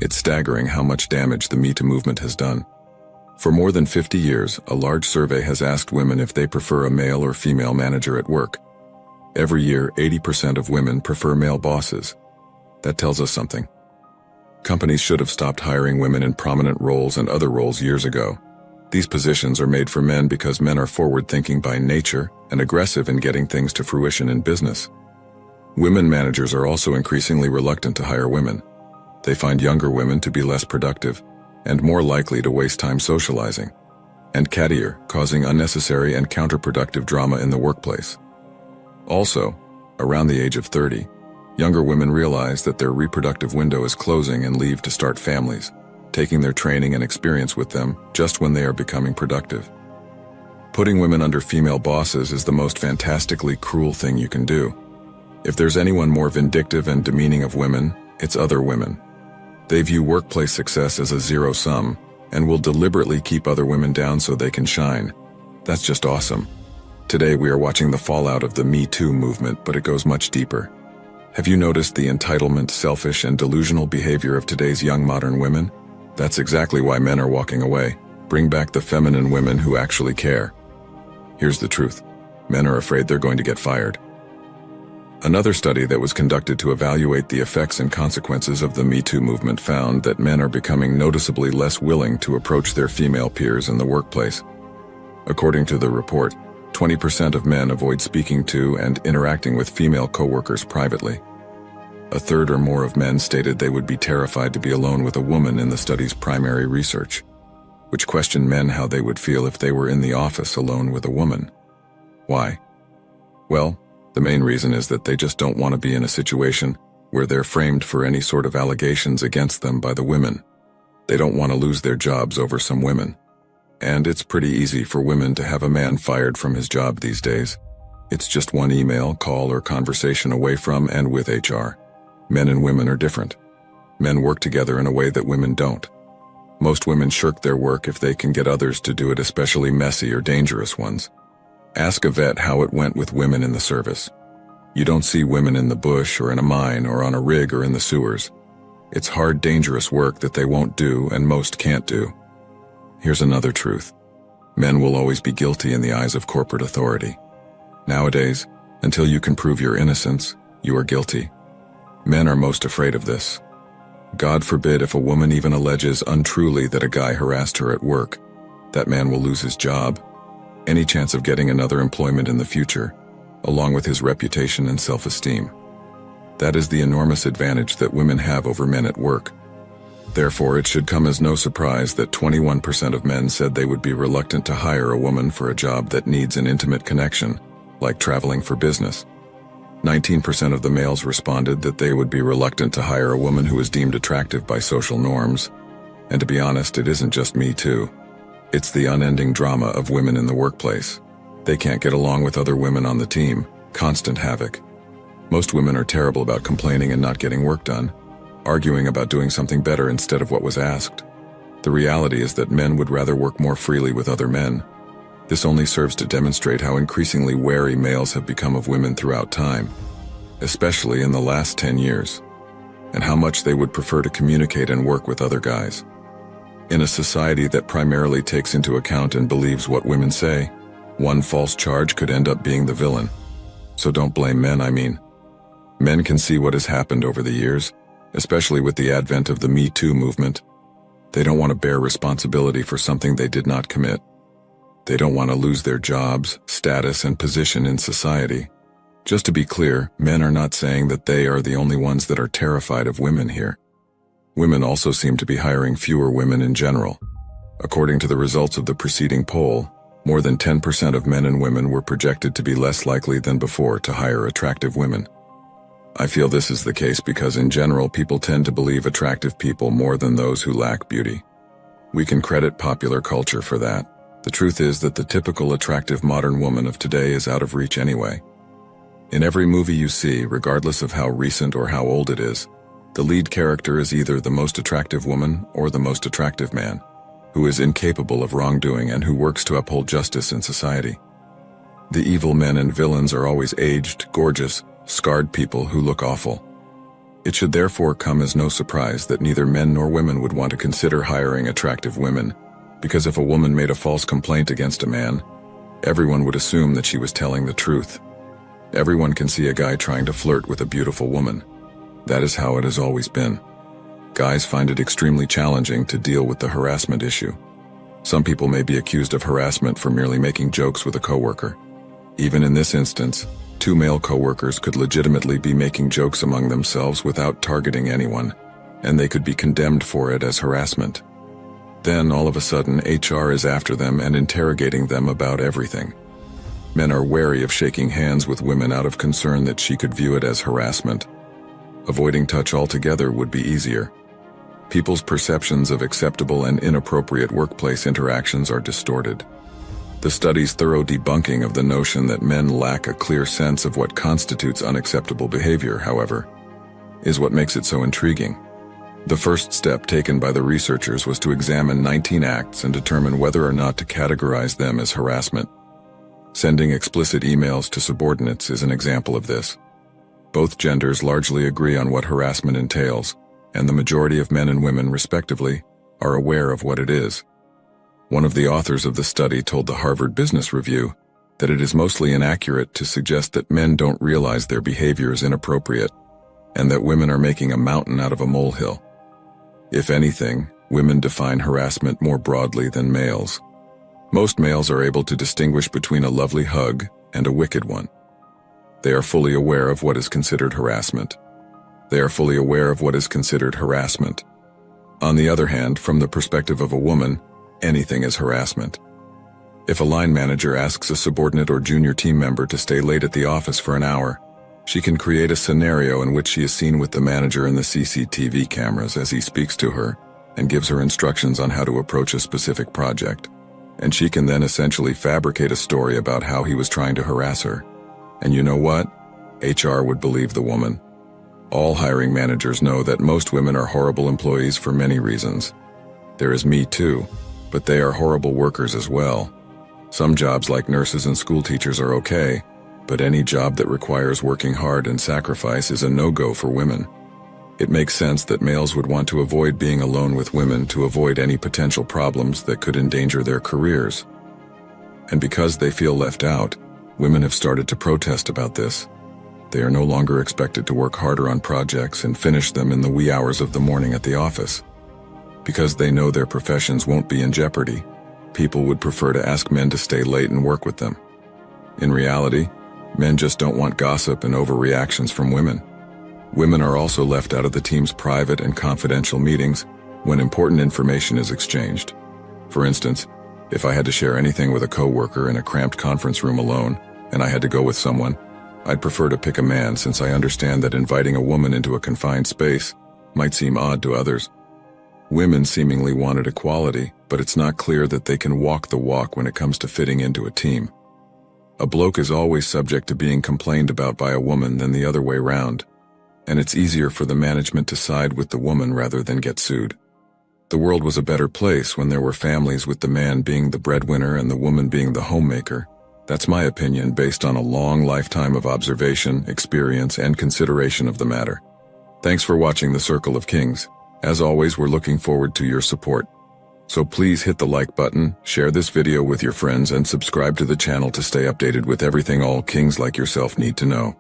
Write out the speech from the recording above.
It's staggering how much damage the Me Too movement has done. For more than 50 years, a large survey has asked women if they prefer a male or female manager at work. Every year, 80% of women prefer male bosses. That tells us something. Companies should have stopped hiring women in prominent roles and other roles years ago. These positions are made for men because men are forward-thinking by nature and aggressive in getting things to fruition in business. Women managers are also increasingly reluctant to hire women. They find younger women to be less productive and more likely to waste time socializing, and cattier, causing unnecessary and counterproductive drama in the workplace. Also, around the age of 30, younger women realize that their reproductive window is closing and leave to start families, taking their training and experience with them just when they are becoming productive. Putting women under female bosses is the most fantastically cruel thing you can do. If there's anyone more vindictive and demeaning of women, it's other women. They view workplace success as a zero-sum and will deliberately keep other women down so they can shine. That's just awesome. Today we are watching the fallout of the Me Too movement, but it goes much deeper. Have you noticed the entitlement, selfish, and delusional behavior of today's young modern women? That's exactly why men are walking away. Bring back the feminine women who actually care. Here's the truth. Men are afraid they're going to get fired. Another study that was conducted to evaluate the effects and consequences of the Me Too movement found that men are becoming noticeably less willing to approach their female peers in the workplace. According to the report, 20% of men avoid speaking to and interacting with female coworkers privately. A third or more of men stated they would be terrified to be alone with a woman in the study's primary research, which questioned men how they would feel if they were in the office alone with a woman. Why? Well, the main reason is that they just don't want to be in a situation where they're framed for any sort of allegations against them by the women. They don't want to lose their jobs over some women. And it's pretty easy for women to have a man fired from his job these days. It's just one email, call, or conversation away from and with HR. Men and women are different. Men work together in a way that women don't. Most women shirk their work if they can get others to do it, especially messy or dangerous ones. Ask a vet how it went with women in the service. You don't see women in the bush or in a mine or on a rig or in the sewers. It's hard, dangerous work that they won't do and most can't do. Here's another truth. Men will always be guilty in the eyes of corporate authority. Nowadays, until you can prove your innocence, you are guilty. Men are most afraid of this. God forbid if a woman even alleges untruly that a guy harassed her at work, that man will lose his job, any chance of getting another employment in the future, along with his reputation and self-esteem. That is the enormous advantage that women have over men at work. Therefore, it should come as no surprise that 21% of men said they would be reluctant to hire a woman for a job that needs an intimate connection, like traveling for business. 19% of the males responded that they would be reluctant to hire a woman who is deemed attractive by social norms. And to be honest, it isn't just Me Too. It's the unending drama of women in the workplace. They can't get along with other women on the team, constant havoc. Most women are terrible about complaining and not getting work done, arguing about doing something better instead of what was asked. The reality is that men would rather work more freely with other men. This only serves to demonstrate how increasingly wary males have become of women throughout time, especially in the last 10 years, and how much they would prefer to communicate and work with other guys. In a society that primarily takes into account and believes what women say, one false charge could end up being the villain. So don't blame men, I mean. Men can see what has happened over the years, especially with the advent of the Me Too movement. They don't want to bear responsibility for something they did not commit. They don't want to lose their jobs, status, and position in society. Just to be clear, men are not saying that they are the only ones that are terrified of women here. Women also seem to be hiring fewer women in general. According to the results of the preceding poll, more than 10% of men and women were projected to be less likely than before to hire attractive women. I feel this is the case because in general people tend to believe attractive people more than those who lack beauty. We can credit popular culture for that. The truth is that the typical attractive modern woman of today is out of reach anyway. In every movie you see, regardless of how recent or how old it is, the lead character is either the most attractive woman or the most attractive man, who is incapable of wrongdoing and who works to uphold justice in society. The evil men and villains are always aged, gorgeous, scarred people who look awful. It should therefore come as no surprise that neither men nor women would want to consider hiring attractive women, because if a woman made a false complaint against a man, everyone would assume that she was telling the truth. Everyone can see a guy trying to flirt with a beautiful woman. That is how it has always been. Guys find it extremely challenging to deal with the harassment issue. Some people may be accused of harassment for merely making jokes with a coworker. Even in this instance, two male coworkers could legitimately be making jokes among themselves without targeting anyone, and they could be condemned for it as harassment. Then, all of a sudden, HR is after them and interrogating them about everything. Men are wary of shaking hands with women out of concern that she could view it as harassment. Avoiding touch altogether would be easier. People's perceptions of acceptable and inappropriate workplace interactions are distorted. The study's thorough debunking of the notion that men lack a clear sense of what constitutes unacceptable behavior, however, is what makes it so intriguing. The first step taken by the researchers was to examine 19 acts and determine whether or not to categorize them as harassment. Sending explicit emails to subordinates is an example of this. Both genders largely agree on what harassment entails, and the majority of men and women, respectively, are aware of what it is. One of the authors of the study told the Harvard Business Review that it is mostly inaccurate to suggest that men don't realize their behavior is inappropriate, and that women are making a mountain out of a molehill. If anything, women define harassment more broadly than males. Most males are able to distinguish between a lovely hug and a wicked one. They are fully aware of what is considered harassment. On the other hand, from the perspective of a woman, anything is harassment. If a line manager asks a subordinate or junior team member to stay late at the office for an hour, she can create a scenario in which she is seen with the manager in the CCTV cameras as he speaks to her and gives her instructions on how to approach a specific project. And she can then essentially fabricate a story about how he was trying to harass her. And you know what? HR would believe the woman. All hiring managers know that most women are horrible employees for many reasons. There is me too, but they are horrible workers as well. Some jobs like nurses and school teachers are okay, but any job that requires working hard and sacrifice is a no-go for women. It makes sense that males would want to avoid being alone with women to avoid any potential problems that could endanger their careers. And because they feel left out, women have started to protest about this. They are no longer expected to work harder on projects and finish them in the wee hours of the morning at the office. Because they know their professions won't be in jeopardy, people would prefer to ask men to stay late and work with them. In reality, men just don't want gossip and overreactions from women. Women are also left out of the team's private and confidential meetings when important information is exchanged. For instance, if I had to share anything with a coworker in a cramped conference room alone, and I had to go with someone, I'd prefer to pick a man since I understand that inviting a woman into a confined space might seem odd to others. Women seemingly wanted equality, but it's not clear that they can walk the walk when it comes to fitting into a team. A bloke is always subject to being complained about by a woman than the other way round, and it's easier for the management to side with the woman rather than get sued. The world was a better place when there were families with the man being the breadwinner and the woman being the homemaker. That's my opinion based on a long lifetime of observation, experience, and consideration of the matter. Thanks for watching The Circle of Kings. As always, we're looking forward to your support. So please hit the like button, share this video with your friends, and subscribe to the channel to stay updated with everything all kings like yourself need to know.